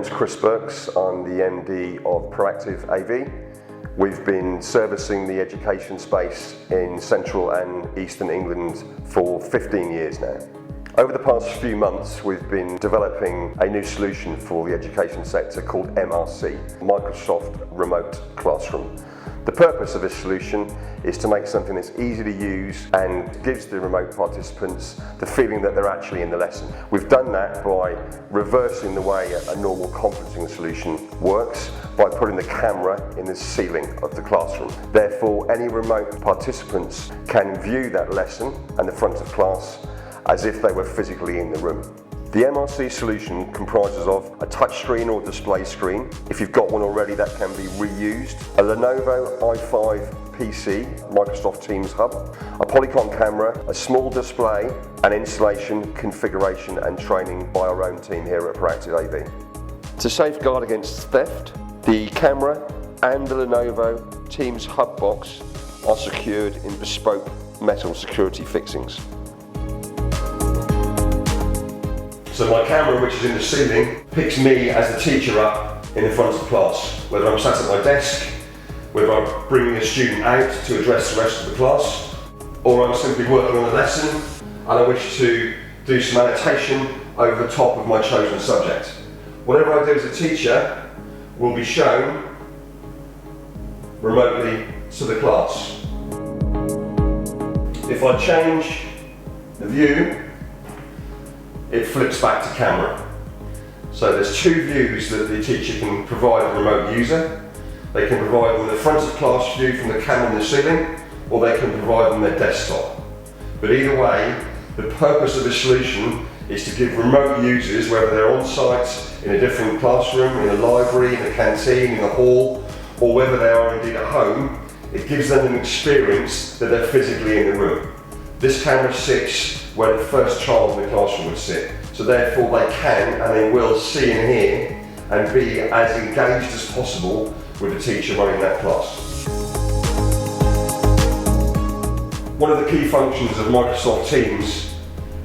name's Chris Burks. I'm the MD of Proactive AV. We've been servicing the education space in Central and Eastern England for 15 years now. Over the past few months, we've been developing a new solution for the education sector called MRC, Microsoft Remote Classroom. The purpose of this solution is to make something that's easy to use and gives the remote participants the feeling that they're actually in the lesson. We've done that by reversing the way a normal conferencing solution works by putting the camera in the ceiling of the classroom. Therefore, any remote participants can view that lesson and the front of class as if they were physically in the room. The MRC solution comprises of a touchscreen or display screen. If you've got one already, that can be reused. A Lenovo i5 PC, Microsoft Teams Hub, a Polycom camera, a small display, and installation, configuration and training by our own team here at Proactive AV. To safeguard against theft, the camera and the Lenovo Teams Hub box are secured in bespoke metal security fixings. So my camera, which is in the ceiling, picks me as the teacher up in the front of class. Whether I'm sat at my desk, whether I'm bringing a student out to address the rest of the class, or I'm simply working on a lesson and I wish to do some annotation over the top of my chosen subject. Whatever I do as a teacher will be shown remotely to the class. If I change the view, it flips back to camera. So there's two views that the teacher can provide a remote user. They can provide them the front of class view from the camera in the ceiling, or they can provide them their desktop. But either way, the purpose of the solution is to give remote users, whether they're on site, in a different classroom, in a library, in a canteen, in a hall, or whether they are indeed at home, it gives them an experience that they're physically in the room. This camera sits where the first child in the classroom would sit. So therefore they can and they will see and hear and be as engaged as possible with the teacher running that class. One of the key functions of Microsoft Teams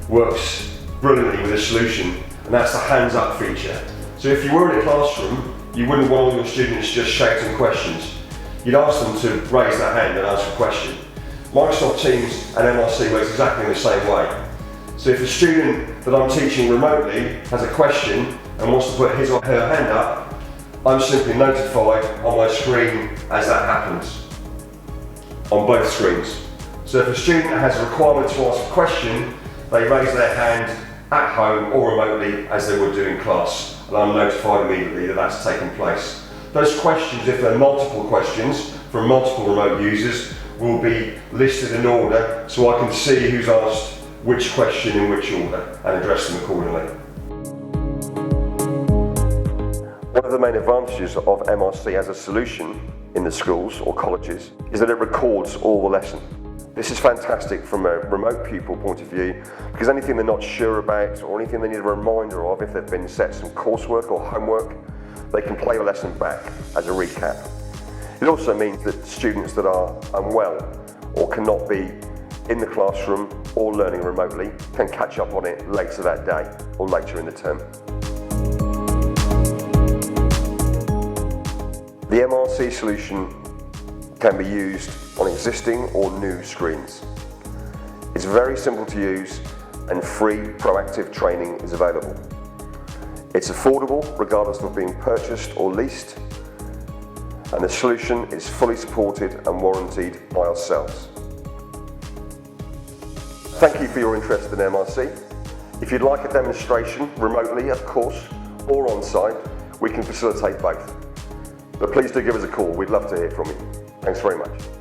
works brilliantly with this solution, and that's the hands up feature. So if you were in a classroom, you wouldn't want all your students just shouting questions. You'd ask them to raise their hand and ask a question. Microsoft Teams and MRC works exactly in the same way. So if a student that I'm teaching remotely has a question and wants to put his or her hand up, I'm simply notified on my screen as that happens, on both screens. So if a student has a requirement to ask a question, they raise their hand at home or remotely as they would do in class, and I'm notified immediately that that's taken place. Those questions, if they're multiple questions from multiple remote users, will be listed in order so I can see who's asked which question in which order and address them accordingly. One of the main advantages of MRC as a solution in the schools or colleges is that it records all the lesson. This is fantastic from a remote pupil point of view, because anything they're not sure about or anything they need a reminder of, if they've been set some coursework or homework, they can play the lesson back as a recap. It also means that students that are unwell or cannot be in the classroom or learning remotely can catch up on it later that day or later in the term. The MRC solution can be used on existing or new screens. It's very simple to use and free proactive training is available. It's affordable regardless of being purchased or leased, and the solution is fully supported and warranted by ourselves. Thank you for your interest in MRC. If you'd like a demonstration, remotely of course, or on site, we can facilitate both. But please do give us a call, we'd love to hear from you. Thanks very much.